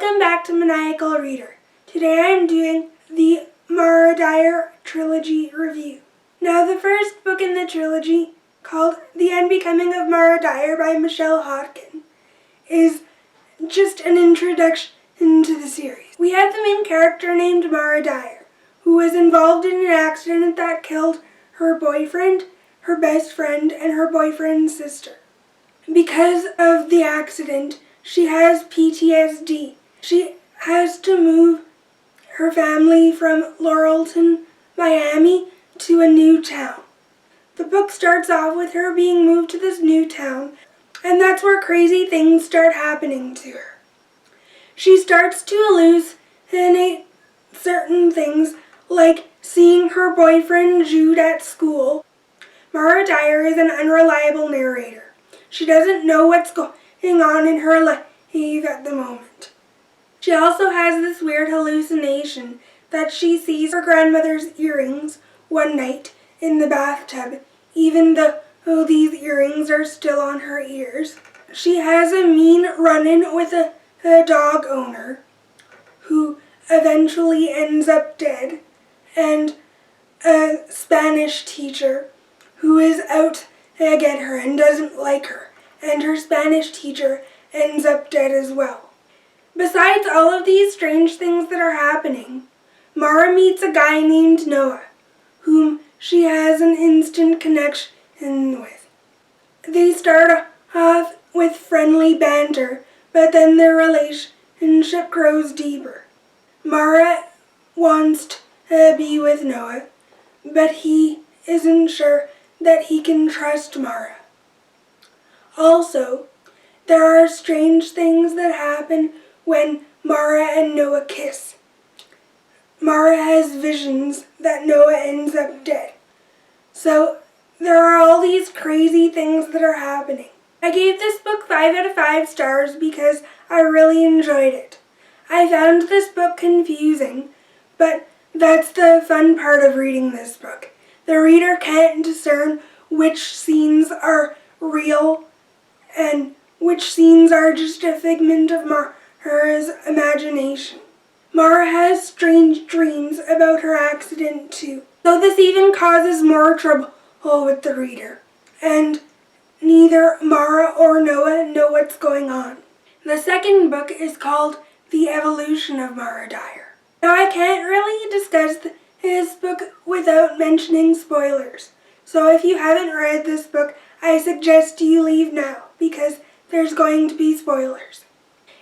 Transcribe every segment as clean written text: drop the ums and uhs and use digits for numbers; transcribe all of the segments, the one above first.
Welcome back to Maniacal Reader. Today I am doing the Dyer Trilogy review. Now the first book in the trilogy, called The Unbecoming of Dyer by Michelle Hodkin, is just an introduction to the series. We have the main character named Dyer, who was involved in an accident that killed her boyfriend, her best friend, and her boyfriend's sister. Because of the accident, she has PTSD. She has to move her family from Laurelton, Miami, to a new town. The book starts off with her being moved to this new town, and that's where crazy things start happening to her. She starts to hallucinate certain things, like seeing her boyfriend Jude at school. Dyer is an unreliable narrator. She doesn't know what's going on in her life at the moment. She also has this weird hallucination that she sees her grandmother's earrings one night in the bathtub, even though these earrings are still on her ears. She has a mean run-in with a dog owner who eventually ends up dead, and a Spanish teacher who is out to get her and doesn't like her, and her Spanish teacher ends up dead as well. Besides all of these strange things that are happening, Mara meets a guy named Noah, whom she has an instant connection with. They start off with friendly banter, but then their relationship grows deeper. Mara wants to be with Noah, but he isn't sure that he can trust Mara. Also, there are strange things that happen when Mara and Noah kiss. Mara has visions that Noah ends up dead. So there are all these crazy things that are happening. I gave this book 5 out of 5 stars because I really enjoyed it. I found this book confusing, but that's the fun part of reading this book. The reader can't discern which scenes are real and which scenes are just a figment of Mara's imagination. Mara has strange dreams about her accident too, so this even causes more trouble with the reader, and neither Mara or Noah know what's going on. The second book is called The Evolution of Dyer. Now I can't really discuss this book without mentioning spoilers, so if you haven't read this book, I suggest you leave now, because there's going to be spoilers.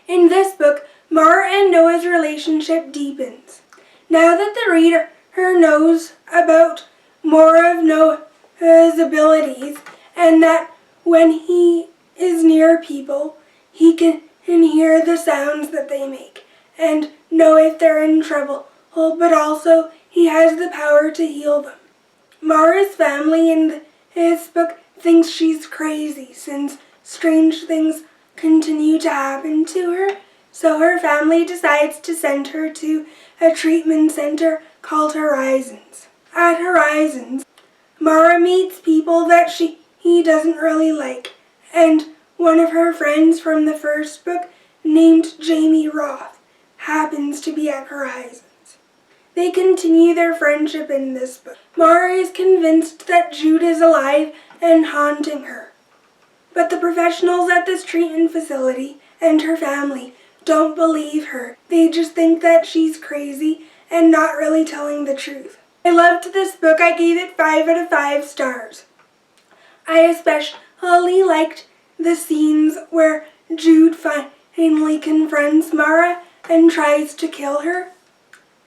In this book, Mara and Noah's relationship deepens. Now that the reader knows about more of Noah's abilities, and that when he is near people, he can hear the sounds that they make and know if they're in trouble, but also he has the power to heal them. Mara's family in this book thinks she's crazy since strange things continue to happen to her, so her family decides to send her to a treatment center called Horizons. At Horizons, Mara meets people that she doesn't really like, and one of her friends from the first book, named Jamie Roth, happens to be at Horizons. They continue their friendship in this book. Mara is convinced that Jude is alive and haunting her, but the professionals at this treatment facility and her family don't believe her. They just think that she's crazy and not really telling the truth. I loved this book. I gave it 5 out of 5 stars. I especially liked the scenes where Jude finally confronts Mara and tries to kill her.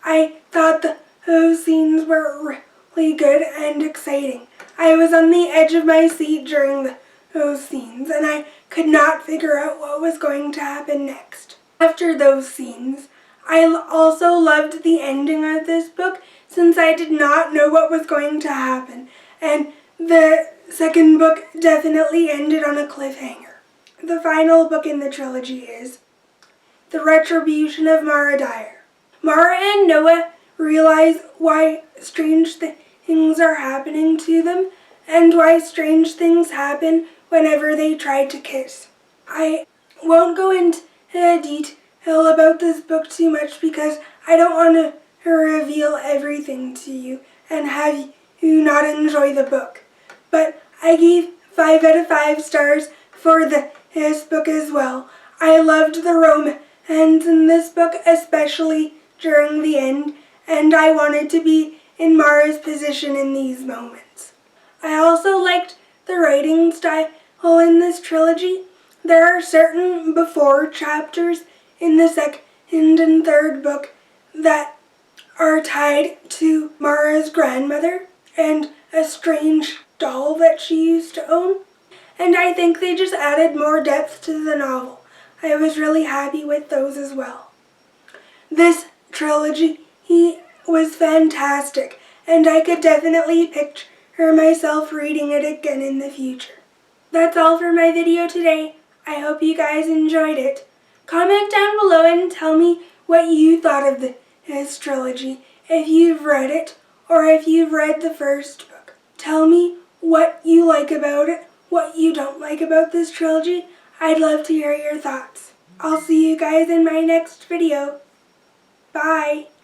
I thought those scenes were really good and exciting. I was on the edge of my seat during those scenes, and I could not figure out what was going to happen next. After those scenes, I also loved the ending of this book since I did not know what was going to happen, and the second book definitely ended on a cliffhanger. The final book in the trilogy is The Retribution of Dyer. Mara and Noah realize why strange things are happening to them and why strange things happen whenever they try to kiss. I won't go into tell about this book too much because I don't want to reveal everything to you and have you not enjoy the book. But I gave 5 out of 5 stars for this book as well. I loved the romance in this book, especially during the end, and I wanted to be in Mara's position in these moments. I also liked the writing style in this trilogy. There are certain before chapters in the second and third book that are tied to Mara's grandmother and a strange doll that she used to own. And I think they just added more depth to the novel. I was really happy with those as well. This trilogy was fantastic, and I could definitely picture myself reading it again in the future. That's all for my video today. I hope you guys enjoyed it. Comment down below and tell me what you thought of this trilogy, if you've read it or if you've read the first book. Tell me what you like about it, what you don't like about this trilogy. I'd love to hear your thoughts. I'll see you guys in my next video. Bye!